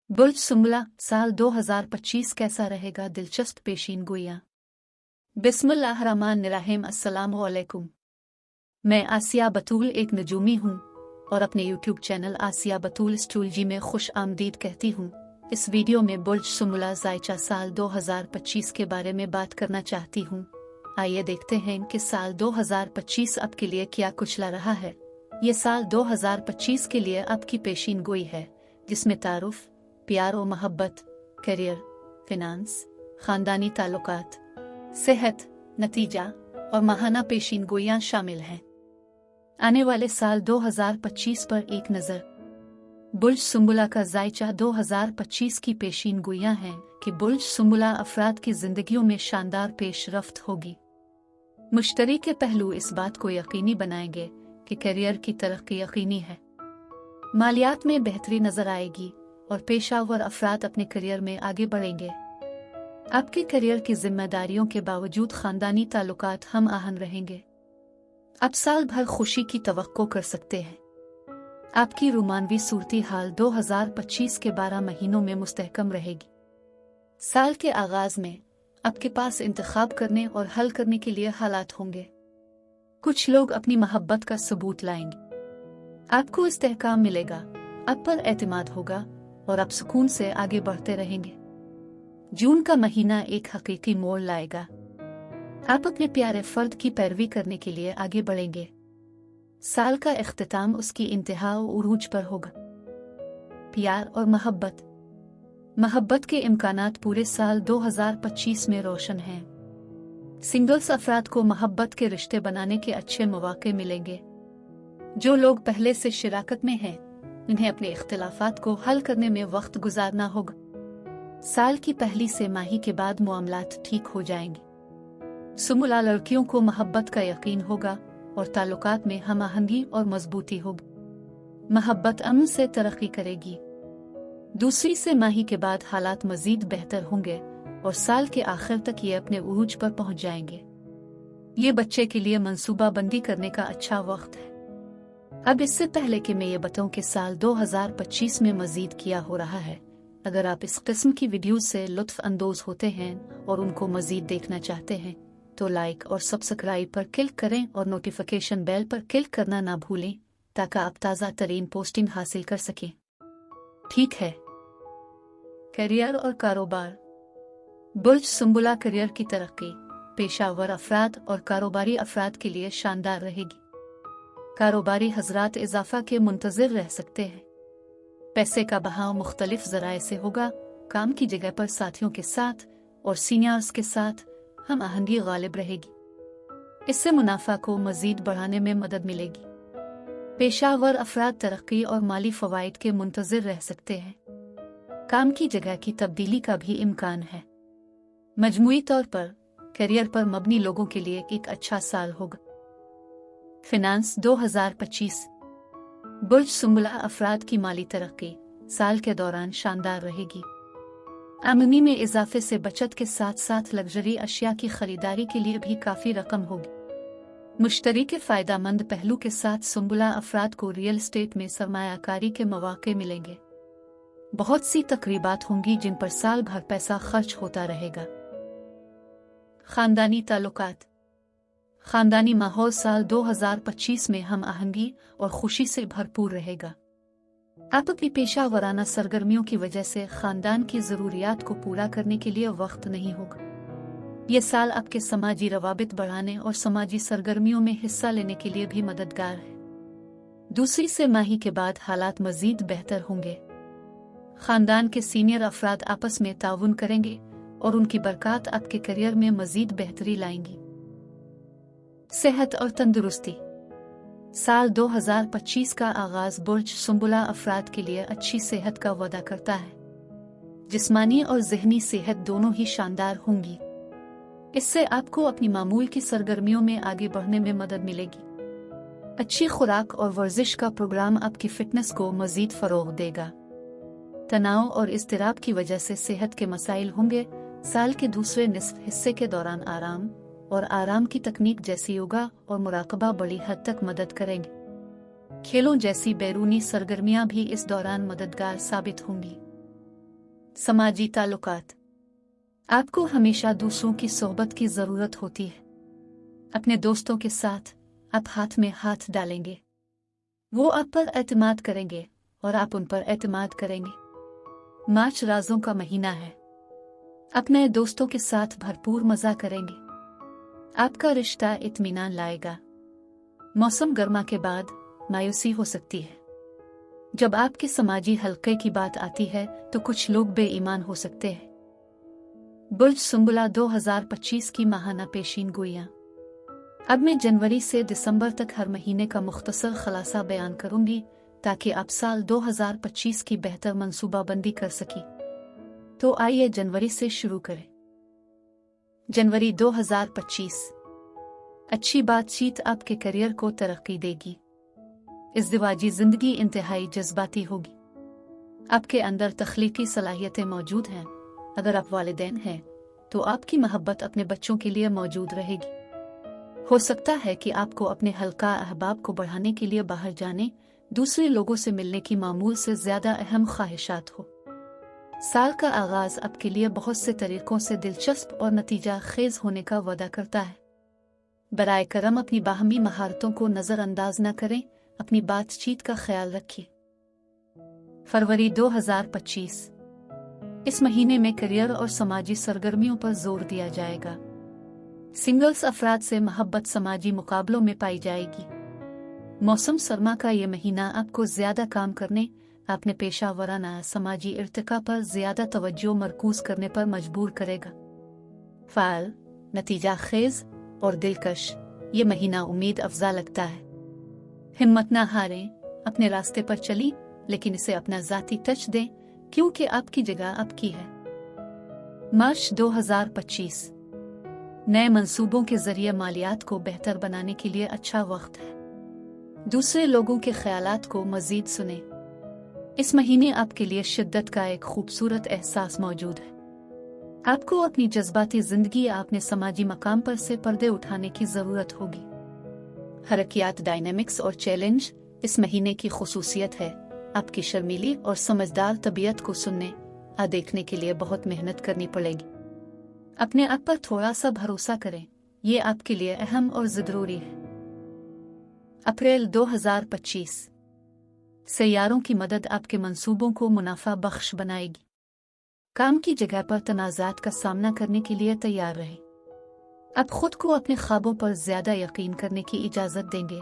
बुर्ज सुंबला साल 2025 कैसा रहेगा? दिलचस्प पेशीनगोइयां। बिस्मिल्लाहिर्रहमानिर्रहीम। अस्सलामु अलैकुम। मैं आसिया बतूल एक नजूमी हूँ और अपने यूट्यूब चैनल आसिया बतूल एस्ट्रोलॉजी में खुश आमदीद कहती हूँ। इस वीडियो में बुर्ज सुंबला ज़ायचा साल 2025 के बारे में बात करना चाहती हूँ। आइए देखते हैं कि साल 2025 आपके लिए क्या कुछ ला रहा है। ये साल 2025 के लिए आपकी पेशीनगोई है, जिसमें तारुफ, प्यार और मोहब्बत, करियर, फिनांस, खानदानी ताल्लुकात, सेहत, नतीजा और माहाना पेशीनगोइयां शामिल हैं। आने वाले साल 2025 पर एक नज़र। बुर्ज सुंबला का ज़ायचा 2025 की पेशीनगोइयां हैं कि बुर्ज सुंबला अफराद की जिंदगियों में शानदार पेशरफ्त होगी। मुश्तरी के पहलू इस बात को यकीनी बनाएंगे कि करियर की तरक्की यकीनी है, मालियात में बेहतरी नजर आएगी और पेशावर अफराद अपने करियर में आगे बढ़ेंगे। आपके करियर की जिम्मेदारियों के बावजूद खानदानी ताल्लुकात हम आहंग रहेंगे। आप साल भर खुशी की तवक्को कर सकते हैं। आपकी रूमानवी सूरती हाल 2025 के 12 महीनों में मुस्तहकम रहेगी। साल के आगाज में आपके पास इंतखाब करने और हल करने के लिए हालात होंगे। कुछ लोग अपनी मोहब्बत का सबूत लाएंगे। आपको इस्तेहकाम मिलेगा, आप पर एतमाद होगा और आप सुकून से आगे बढ़ते रहेंगे। जून का महीना एक हकीकी मोड़ लाएगा। आप अपने प्यारे फर्द की पैरवी करने के लिए आगे बढ़ेंगे। साल का इख्तिताम उसकी इंतहा और उरूज पर होगा। प्यार और मोहब्बत के इम्कानात पूरे साल 2025 में रोशन हैं। सिंगल्स अफराद को मोहब्बत के रिश्ते बनाने के अच्छे मौके मिलेंगे। जो लोग पहले से शिराकत में हैं, उन्हें अपने इख्तिलाफात को हल करने में वक्त गुजारना होगा। साल की पहली सेमाही के बाद मामलात ठीक हो जाएंगे। सुंबला लड़कियों को मोहब्बत का यकीन होगा और ताल्लुकात में हमआहंगी और मजबूती होगी। मोहब्बत अमन से तरक्की करेगी। दूसरी सेमाही के बाद हालात मजीद बेहतर होंगे और साल के आखिर तक ये अपने उरूज पर पहुंच जाएंगे। ये बच्चे के लिए मंसूबाबंदी करने का अच्छा वक्त है। अब इससे पहले कि मैं ये बताऊं कि साल 2025 में मजीद किया हो रहा है, अगर आप इस किस्म की वीडियो से लुत्फ अंदोज होते हैं और उनको मजीद देखना चाहते हैं तो लाइक और सब्सक्राइब पर क्लिक करें और नोटिफिकेशन बेल पर क्लिक करना ना भूलें ताकि आप ताज़ा तरीन पोस्टिंग हासिल कर सकें। ठीक है। करियर और कारोबार। बुर्ज सुंबला करियर की तरक्की पेशावर अफराद और कारोबारी अफराद के लिए शानदार रहेगी। कारोबारी हजरात इजाफा के मुंतजिर रह सकते हैं। पैसे का बहाव मुख्तलिफ ज़राए से होगा। काम की जगह पर साथियों के साथ और सीनियर्स के साथ हम आहंगी गालिब रहेगी। इससे मुनाफा को मजीद बढ़ाने में मदद मिलेगी। पेशावर अफराद तरक्की और माली फवाइद के मुंतजिर रह सकते हैं। काम की जगह की तब्दीली का भी इम्कान है। मजमूई तौर पर करियर पर मबनी लोगों के लिए एक अच्छा साल होगा। फिनांस 2025। बुर्ज सुंबला अफराद की माली तरक्की साल के दौरान शानदार रहेगी। आमदनी में इजाफे से बचत के साथ साथ लग्जरी अशिया की खरीदारी के लिए भी काफी रकम होगी। मुश्तरी के फायदामंद पहलू के साथ सुंबला अफराद को रियल एस्टेट में सरमायाकारी के मौके मिलेंगे। बहुत सी तकरीबात होंगी जिन पर साल भर पैसा खर्च होता रहेगा। खानदानी ताल्लुकात। खानदानी माहौल साल 2025 में हम आहंगी और खुशी से भरपूर रहेगा। आप अपनी पेशा वराना सरगर्मियों की वजह से खानदान की जरूरियात को पूरा करने के लिए वक्त नहीं होगा। ये साल आपके समाजी रवाबित बढ़ाने और समाजी सरगर्मियों में हिस्सा लेने के लिए भी मददगार है। दूसरी सेमाही के बाद हालात मजीद बेहतर होंगे। खानदान के सीनियर अफराद आपस में ताउन करेंगे और उनकी बरकत आपके करियर में मजीद बेहतरी लाएंगी। सेहत और तंदुरुस्ती। साल 2025 का आगाज बुर्ज सुंबला अफराद के लिए अच्छी सेहत का वादा करता है। जिस्मानी और ज़हनी सेहत दोनों ही शानदार होंगी। इससे आपको अपनी मामूल की सरगर्मियों में आगे बढ़ने में मदद मिलेगी। अच्छी खुराक और वर्जिश का प्रोग्राम आपकी फिटनेस को मजीद फरोग देगा। तनाव और इज़्तिराब की वजह से सेहत के मसाइल होंगे। साल के दूसरे निस्फ हिस्से के दौरान आराम की तकनीक जैसी योगा और मुराकबा बड़ी हद तक मदद करेंगे। खेलों जैसी बैरूनी सरगर्मियां भी इस दौरान मददगार साबित होंगी। समाजी ताल्लुकात। आपको हमेशा दूसरों की सोहबत की ज़रूरत होती है। अपने दोस्तों के साथ आप हाथ में हाथ डालेंगे, वो आप पर एतमाद करेंगे और आप उन पर एतमाद करेंगे। मार्च राजों का महीना है। अपने दोस्तों के साथ भरपूर मज़ा करेंगे। आपका रिश्ता इत्मीनान लाएगा। मौसम गर्मा के बाद मायूसी हो सकती है। जब आपके समाजी हलके की बात आती है तो कुछ लोग बेईमान हो सकते हैं। बुर्ज सुंबला 2025 की माहाना पेशीन गोइयां। अब मैं जनवरी से दिसंबर तक हर महीने का मुख्तसर खलासा बयान करूंगी ताकि आप साल 2025 की बेहतर मंसूबाबंदी कर सकें। तो आइए जनवरी से शुरू करें। जनवरी 2025। अच्छी बातचीत आपके करियर को तरक्की देगी। इज़्दिवाजी जिंदगी इंतहाई जज्बाती होगी। आपके अंदर तख्लीकी सलाहियतें मौजूद हैं। अगर आप वालिदैन हैं तो आपकी मोहब्बत अपने बच्चों के लिए मौजूद रहेगी। हो सकता है कि आपको अपने हल्का अहबाब को बढ़ाने के लिए बाहर जाने, दूसरे लोगों से मिलने की मामूल से ज्यादा अहम ख्वाहिशात हो। साल का आगाज आपके लिए बहुत से तरीकों से दिलचस्प और नतीजा खेज होने का वादा करता है। बराए करम अपनी बाहमी महारतों को नजरअंदाज न करें। अपनी बातचीत का ख्याल रखिए। फरवरी 2025। इस महीने में करियर और समाजी सरगर्मियों पर जोर दिया जाएगा। सिंगल्स अफराद से मोहब्बत समाजी मुकाबलों में पाई जाएगी। मौसम सरमा का ये महीना आपको ज्यादा काम करने, अपने पेशा वराना समाजी इर्तिका पर ज्यादा तवज्जो मरकूज करने पर मजबूर करेगा। फाल, नतीजा खेज और दिलकश ये महीना उम्मीद अफजा लगता है। हिम्मत ना हारें। अपने रास्ते पर चली, लेकिन इसे अपना जाती टच दें क्योंकि आपकी जगह आपकी है। मार्च 2025। नए मंसूबों के जरिए मालियात को बेहतर बनाने के लिए अच्छा वक्त है। दूसरे लोगों के ख्यालात को मजीद सुने। इस महीने आपके लिए शिद्दत का एक खूबसूरत एहसास मौजूद है। आपको अपनी जज्बाती जिंदगी अपने समाजी मकाम पर से पर्दे उठाने की जरूरत होगी। हरकियात, डायनेमिक्स और चैलेंज इस महीने की खुसूसियत है। आपकी शर्मीली और समझदार तबीयत को सुनने और देखने के लिए बहुत मेहनत करनी पड़ेगी। अपने आप पर थोड़ा सा भरोसा करें, ये आपके लिए अहम और ज़रूरी है। अप्रैल 2025। सैयारों की मदद आपके मंसूबों को मुनाफा बख्श बनाएगी। काम की जगह पर तनाज़ात का सामना करने के लिए तैयार रहें। आप खुद को अपने ख्वाबों पर ज्यादा यकीन करने की इजाजत देंगे।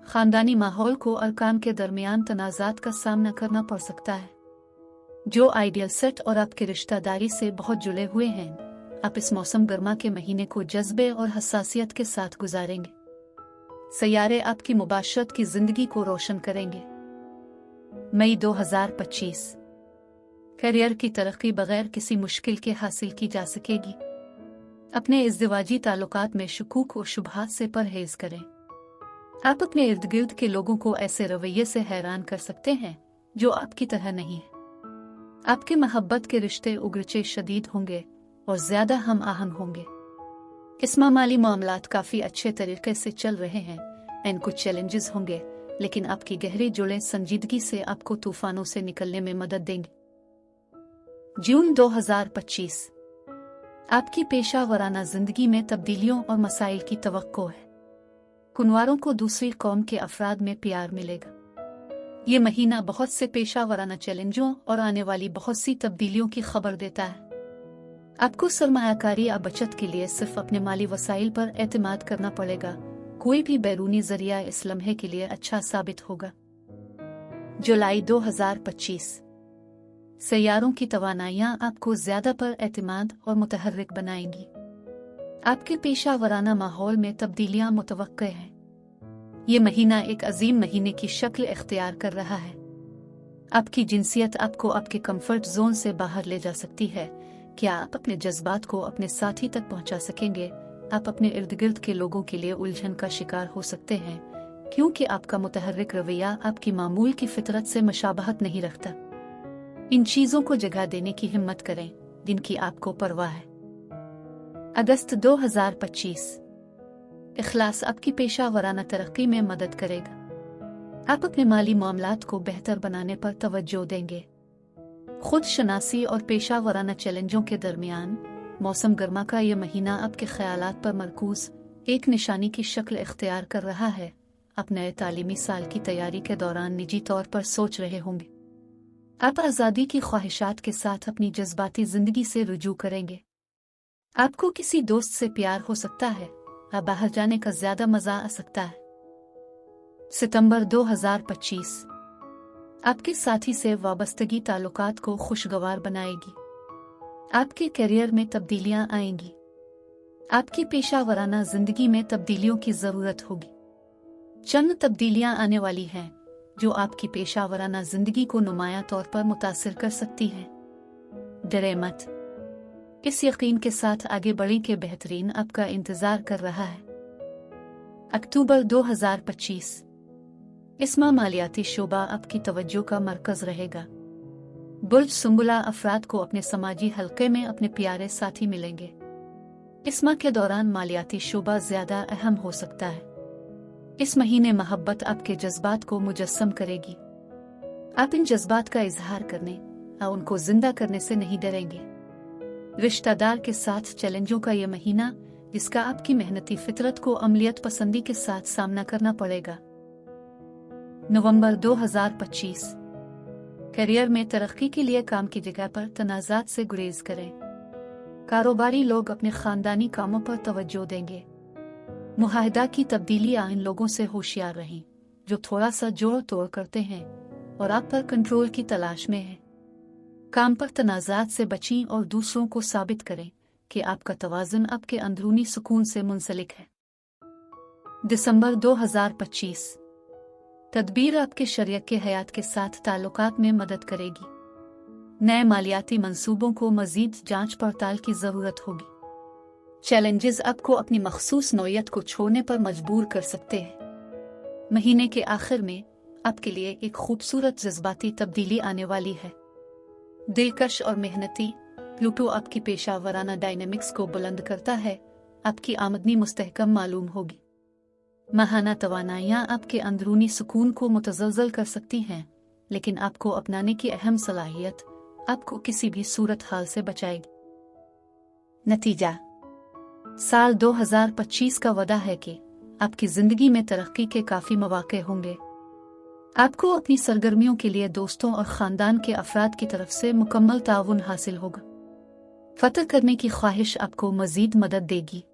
खानदानी माहौल को अरकान के दरमियान तनाज़ात का सामना करना पड़ सकता है। जो आइडियल सेट और आपके रिश्तेदारी से बहुत जुड़े हुए हैं, आप इस मौसम गर्मा के महीने को जज्बे और हसासियत के साथ गुजारेंगे। सैयारे आपकी मुबाशरत की जिंदगी को रोशन करेंगे। मई 2025। करियर की तरक्की बगैर किसी मुश्किल के हासिल की जा सकेगी। अपने इज़्दिवाजी ताल्लुकात में शुकूक और शुबहात से परहेज करें। आप अपने इर्द गिर्द के लोगों को ऐसे रवैये से हैरान कर सकते हैं जो आपकी तरह नहीं है। आपके मोहब्बत के रिश्ते उगरचे शदीद होंगे और ज्यादा हम आहंग होंगे। इस माली मामलात काफी अच्छे तरीके से चल रहे हैं। एंड कुछ चैलेंजेस होंगे, लेकिन आपकी गहरी जुड़ें संजीदगी से आपको तूफानों से निकलने में मदद देंगे। जून 2025। आपकी पेशा वराना जिंदगी में तब्दीलियों और मसाइल की तवक्को है। कुनवारों को दूसरी कौम के अफराद में प्यार मिलेगा। ये महीना बहुत से पेशा वराना चैलेंजों और आने वाली बहुत सी तब्दीलियों की खबर देता है। आपको सरमायाकारी या बचत के लिए सिर्फ अपने माली वसाइल पर एतमाद करना पड़ेगा। कोई भी बैरूनी जरिया इस लम्हे के लिए अच्छा साबित होगा। जुलाई 2025। सैयारों की तवानाइयां आपको ज्यादा पर एतमाद और मुतहर्रिक बनाएंगी। आपके पेशा वराना माहौल में तब्दीलियां मुतवक्के हैं। ये महीना एक अजीम महीने की शक्ल इख्तियार कर रहा है। आपकी जिनसियत आपको आपके कंफर्ट जोन से बाहर ले जा सकती है। क्या आप अपने जज्बात को अपने साथी तक पहुंचा सकेंगे? आप अपने इर्द गिर्द के लोगों के लिए उलझन का शिकार हो सकते हैं, क्योंकि आपका मुतहर्रिक रवैया आपकी मामूल की फितरत से मुशाबहत नहीं रखता। इन चीजों को जगह देने की हिम्मत करें जिनकी आपको परवाह है। अगस्त 2025। इखलास आपकी पेशा वराना तरक्की में मदद करेगा। आप अपने माली मामलात को बेहतर बनाने पर तवज्जो देंगे। खुद शनासी और पेशा वराना चैलेंजों के दरमियान मौसम गर्मा का ये महीना आपके ख्यालात पर मरकूज एक निशानी की शक्ल इख्तियार कर रहा है। आप नए तालीमी साल की तैयारी के दौरान निजी तौर पर सोच रहे होंगे। आप आज़ादी की ख्वाहिशात के साथ अपनी जज्बाती जिंदगी से रुजू करेंगे। आपको किसी दोस्त से प्यार हो सकता है। आप बाहर जाने का ज्यादा मजा आ सकता है। सितंबर 2025 आपके साथी से वाबस्तगी ताल्लुकात को खुशगवार बनाएगी। आपके करियर में तब्दीलियां आएंगी। आपकी पेशा वराना जिंदगी में तब्दीलियों की जरूरत होगी। चंद तब्दीलियां आने वाली हैं जो आपकी पेशा वराना जिंदगी को नुमाया तौर पर मुतासिर कर सकती हैं। डरे मत, इस यकीन के साथ आगे बढ़ें कि बेहतरीन आपका इंतजार कर रहा है। अक्टूबर 2025 इस माह मालियाती शोबा आपकी तवज्जो का मरकज रहेगा। बुर्ज सुंबुला अफराद को अपने समाजी हल्के में अपने प्यारे साथी मिलेंगे। इस माह के दौरान मालियाती शोबा ज्यादा अहम हो सकता है। इस महीने मोहब्बत आपके जज्बात को मुजस्सम करेगी। आप इन जज्बात का इजहार करने और उनको जिंदा करने से नहीं डरेंगे। रिश्तेदार के साथ चैलेंजों का यह महीना जिसका आपकी मेहनती फितरत को अमलियत पसंदी के साथ सामना करना पड़ेगा। नवंबर 2025 करियर में तरक्की के लिए काम की जगह पर तनाज़ात से गुरेज करें। कारोबारी लोग अपने खानदानी कामों पर तवज्जो देंगे। मुआहदा की तब्दीली इन लोगों से होशियार रहें जो थोड़ा सा जोड़ तोड़ करते हैं और आप पर कंट्रोल की तलाश में हैं। काम पर तनाज़ात से बचें और दूसरों को साबित करें कि आपका तवाज़ुन आपके अंदरूनी सुकून से मुंसलिक है। दिसंबर 2025 तदबीर आपके शरीयत के हयात के साथ ताल्लुकात में मदद करेगी। नए मालियाती मंसूबों को मजीद जांच पड़ताल की जरूरत होगी। चैलेंजेस आपको अपनी मखसूस नौयत को छोड़ने पर मजबूर कर सकते हैं। महीने के आखिर में आपके लिए एक खूबसूरत जज्बाती तब्दीली आने वाली है। दिलकश और मेहनती प्लूटो आपकी पेशा वराना डायनेमिक्स को बुलंद करता है। आपकी आमदनी मुस्तहकम मालूम होगी। माहाना तवानाइयाँ आपके अंदरूनी सुकून को मुतज़लज़ल कर सकती हैं, लेकिन आपको अपनाने की अहम सलाहियत आपको किसी भी सूरत हाल से बचाएगी। नतीजा साल 2025 का वादा है कि आपकी जिंदगी में तरक्की के काफी मौके होंगे। आपको अपनी सरगर्मियों के लिए दोस्तों और खानदान के अफराद की तरफ से मुकम्मल ताउन हासिल होगा। फतह करने की ख्वाहिश आपको मजीद मदद देगी।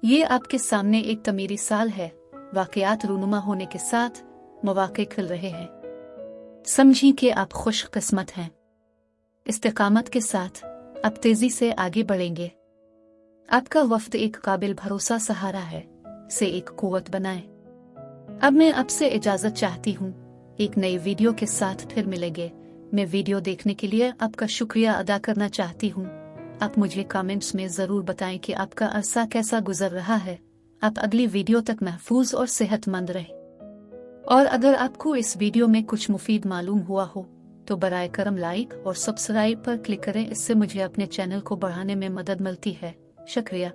ये आपके सामने एक तमीरी साल है। वाकयात रूनुमा होने के साथ मौके खुल रहे हैं। समझिए कि आप खुश किस्मत हैं। इस्तिकामत के साथ आप तेजी से आगे बढ़ेंगे। आपका वफ्द एक काबिल भरोसा सहारा है, से एक कुव्वत बनाए। अब मैं आपसे इजाजत चाहती हूँ। एक नई वीडियो के साथ फिर मिलेंगे। मैं वीडियो देखने के लिए आपका शुक्रिया अदा करना चाहती हूँ। आप मुझे कमेंट्स में ज़रूर बताएं कि आपका अरसा कैसा गुजर रहा है। आप अगली वीडियो तक महफूज और सेहतमंद रहें। और अगर आपको इस वीडियो में कुछ मुफीद मालूम हुआ हो तो बराए करम लाइक और सब्सक्राइब पर क्लिक करें। इससे मुझे अपने चैनल को बढ़ाने में मदद मिलती है। शुक्रिया।